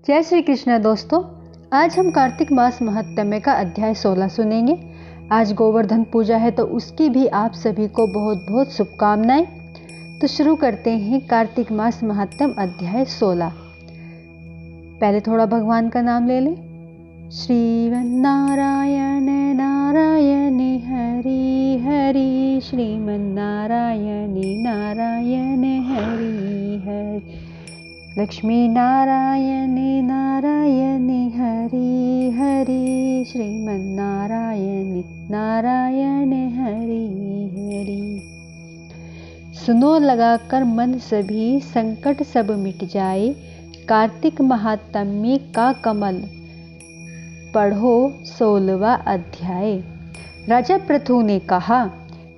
जय श्री कृष्ण दोस्तों, आज हम कार्तिक मास महात्म्य का अध्याय 16 सुनेंगे। आज गोवर्धन पूजा है तो उसकी भी आप सभी को बहुत बहुत शुभकामनाएं। तो शुरू करते हैं कार्तिक मास महात्म्य अध्याय 16। पहले थोड़ा भगवान का नाम ले लें। श्रीमन्नारायण नारायण हरि हरि, श्रीमन्नारायण नारायण हरि हरि, लक्ष्मी नारायण नारायण हरि हरि, श्रीमन्नारायण नारायण हरि हरि। सुनो लगाकर मन सभी, संकट सब मिट जाए, कार्तिक महात्म्य का कमल पढ़ो 16वां अध्याय। राजा पृथु ने कहा,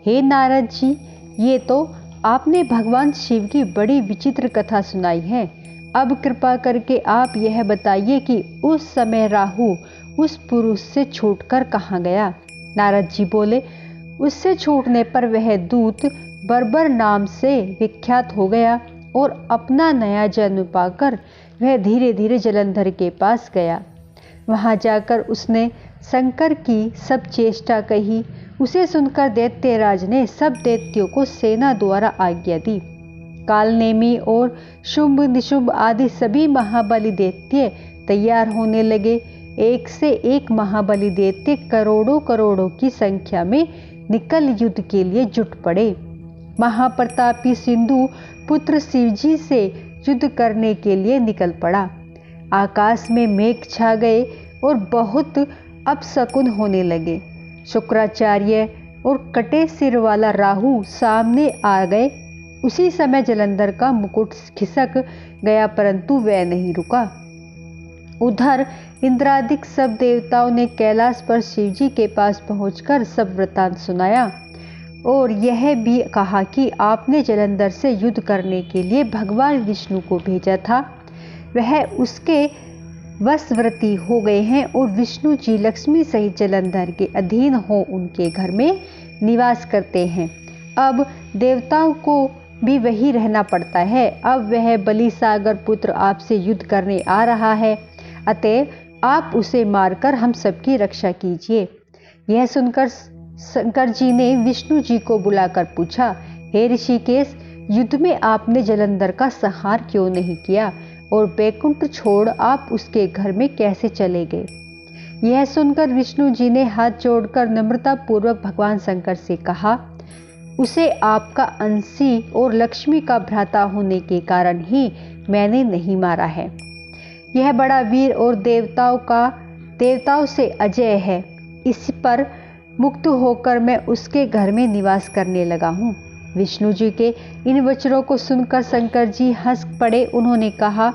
हे नारद जी, ये तो आपने भगवान शिव की बड़ी विचित्र कथा सुनाई है। अब कृपा करके आप यह बताइए कि उस समय राहु उस पुरुष से छूटकर कहाँ गया। नारद जी बोले, उससे छूटने पर वह दूत बर्बर नाम से विख्यात हो गया और अपना नया जन्म पाकर वह धीरे धीरे जलंधर के पास गया। वहां जाकर उसने शंकर की सब चेष्टा कही। उसे सुनकर दैत्यराज ने सब दैत्यों को सेना द्वारा आज्ञा दी। कालनेमी और शुंभ निशुंभ आदि सभी महाबली दैत्य तैयार होने लगे। एक से एक महाबली दैत्य करोड़ों करोड़ों की संख्या में निकल युद्ध के लिए जुट पड़े। महाप्रतापी सिंधु पुत्र शिवजी से युद्ध करने के लिए निकल पड़ा। आकाश में मेघ छा गए और बहुत अपशकुन होने लगे। शुक्राचार्य और कटे सिर वाला राहु सामने आ गए। उसी समय जलंधर का मुकुट खिसक गया, परंतु वह नहीं रुका। उधर इंद्रादिक सब देवताओं ने कैलाश पर शिवजी के पास पहुंचकर सब वृतांत सुनाया और यह भी कहा कि आपने जलंधर से युद्ध करने के लिए भगवान विष्णु को भेजा था। वह उसके वशवर्ती हो गए हैं और विष्णु जी लक्ष्मी सहित जलंधर के अधीन हो उनके घर में निवास करते हैं। अब देवताओं को भी वही रहना पड़ता है। अब वह बलि सागर पुत्र आपसे युद्ध करने आ रहा है, अतएव आप उसे मारकर हम सबकी रक्षा कीजिए। यह सुनकर शंकर जी ने विष्णु जी को बुलाकर पूछा, हे ऋषिकेश, युद्ध में आपने जलंधर का संहार क्यों नहीं किया और बैकुंठ छोड़ आप उसके घर में कैसे चले गए। यह सुनकर विष्णु जी ने हाथ जोड़कर नम्रता पूर्वक भगवान शंकर से कहा, उसे आपका अंशी और लक्ष्मी का भ्राता होने के कारण ही मैंने नहीं मारा है। यह बड़ा वीर और देवताओं से अजय है। इस पर मुक्त होकर मैं उसके घर में निवास करने लगा हूँ। विष्णु जी के इन वचनों को सुनकर शंकर जी हंस पड़े। उन्होंने कहा,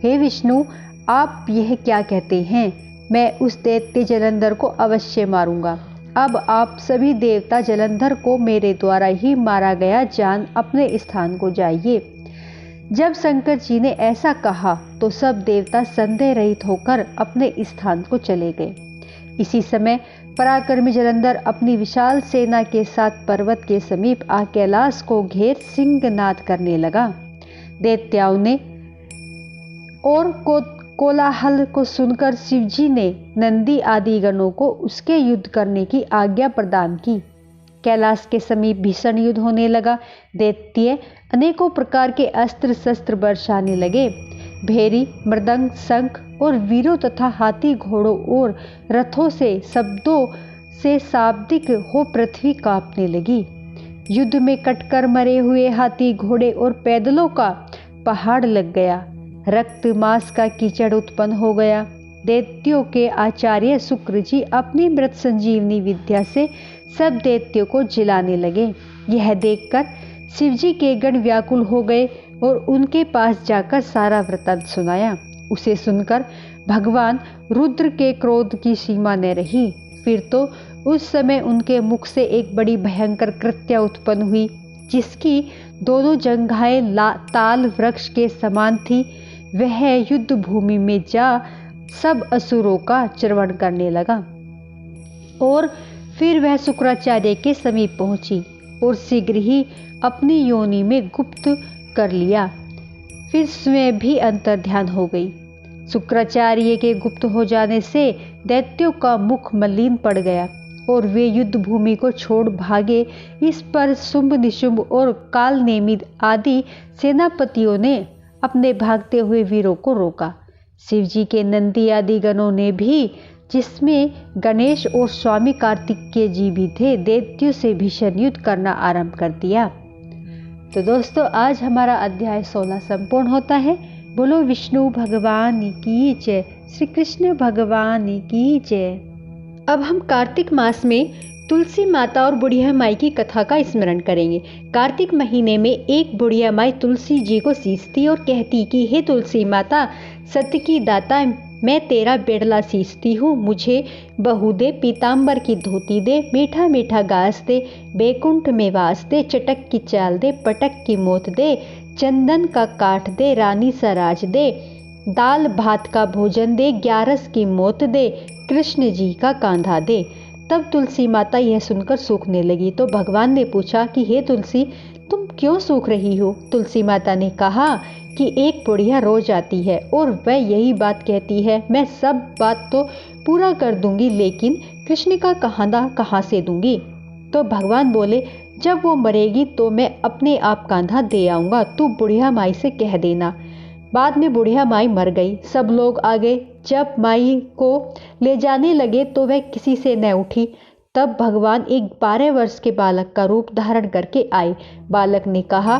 हे विष्णु, आप यह क्या कहते हैं? मैं उस दैत्य जलंधर को अवश्य मारूंगा। अब आप सभी देवता जलंधर को मेरे द्वारा ही मारा गया जान अपने स्थान को जाइए। जब शंकर जी ने ऐसा कहा तो सब देवता संदेह रहित होकर अपने स्थान को चले गए। इसी समय पराक्रमी जलंधर अपनी विशाल सेना के साथ पर्वत के समीप आ कैलाश को घेर सिंहनाद करने लगा। दैत्याओं ने और कोलाहल को सुनकर शिवजी ने नंदी आदि गणों को उसके युद्ध करने की आज्ञा प्रदान की। कैलाश के समीप भीषण युद्ध होने लगा। दैत्य अनेकों प्रकार के अस्त्र शस्त्र बरसाने लगे। भेरी, मृदंग, शंख और वीरों तथा हाथी घोड़ों और रथों से शब्दों से शाब्दिक हो पृथ्वी कांपने लगी। युद्ध में कटकर मरे हुए हाथी, घोड़े और पैदलों का पहाड़ लग गया। रक्त मांस का कीचड़ उत्पन्न हो गया। दैत्यों के आचार्य शुक्र जी अपनी मृत संजीवनी विद्या से सब दैत्यों को जिलाने लगे। यह देखकर शिवजी के गण व्याकुल हो गए और उनके पास जाकर सारा वृत्तांत सुनाया। उसे सुनकर भगवान रुद्र के क्रोध की सीमा न रही। फिर तो उस समय उनके मुख से एक बड़ी भयंकर कृत्या उत्पन्न हुई, जिसकी दोनों जंघाएं ताल वृक्ष के समान थी। वह युद्ध भूमि में जा सब असुरों का च्रवण करने लगा और फिर वह शुक्राचार्य के समीप पहुंची और शीघ्र ही अपनी योनि में गुप्त कर लिया। फिर स्वयं भी अंतर्ध्यान हो गई। शुक्राचार्य के गुप्त हो जाने से दैत्यों का मुख मलिन पड़ गया और वे युद्ध भूमि को छोड़ भागे। इस पर शुंभ निशुंभ और काल नेमिद आदि सेनापतियों ने अपने भागते हुए वीरों को रोका। शिवजी के नंदी आदि गणों ने भी, जिसमें गणेश और स्वामी कार्तिकेय जी भी थे, दैत्यों से भीषण युद्ध करना आरंभ कर दिया। तो दोस्तों, आज हमारा अध्याय 16 संपूर्ण होता है। बोलो विष्णु भगवान की जय, श्री कृष्ण भगवान की जय। अब हम कार्तिक मास में तुलसी माता और बुढ़िया माई की कथा का स्मरण करेंगे। कार्तिक महीने में एक बुढ़िया माई तुलसी जी को सींचती और कहती कि हे तुलसी माता, सत्य की दाता, मैं तेरा बेड़ला सींचती हूँ, मुझे बहू दे, पीताम्बर की धोती दे, मीठा मीठा घास दे, बैकुंठ में वास दे, चटक की चाल दे, पटक की मोत दे, चंदन का काठ दे, रानी सराज दे, दाल भात का भोजन दे, 11 की मोत दे, कृष्ण जी का कांधा दे। तब तुलसी माता यह सुनकर सूखने लगी। तो भगवान ने पूछा कि हे तुलसी, तुम क्यों सूख रही हो? तुलसी माता ने कहा कि एक बुढ़िया रोज आती है और वह यही बात कहती है, मैं सब बात तो पूरा कर दूंगी, लेकिन कृष्ण का कांधा कहाँ से दूंगी? तो भगवान बोले, जब वो मरेगी तो मैं अपने आप कांधा दे आऊँगा, तू बुढ़िया माई से कह देना। बाद में बुढ़िया माई मर गई। सब लोग आ गए। जब माई को ले जाने लगे तो वह किसी से न उठी। तब भगवान एक 12 वर्ष के बालक का रूप धारण करके आए। बालक ने कहा,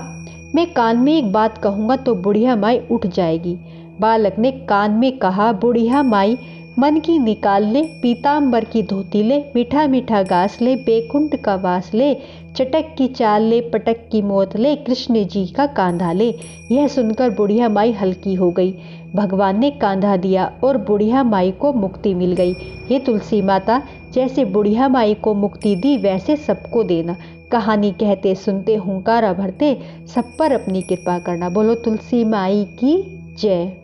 मैं कान में एक बात कहूँगा तो बुढ़िया माई उठ जाएगी। बालक ने कान में कहा, बुढ़िया माई मन की निकाल ले, पीताम्बर की धोती ले, मीठा मीठा घास ले, बैकुंठ का वास ले, चटक की चाल ले, पटक की मोत ले, कृष्ण जी का कांधा ले। यह सुनकर बुढ़िया माई हल्की हो गई। भगवान ने कांधा दिया और बुढ़िया माई को मुक्ति मिल गई। हे तुलसी माता, जैसे बुढ़िया माई को मुक्ति दी वैसे सबको देना। कहानी कहते सुनते हुंकारा भरते सब पर अपनी कृपा करना। बोलो तुलसी माई की जय।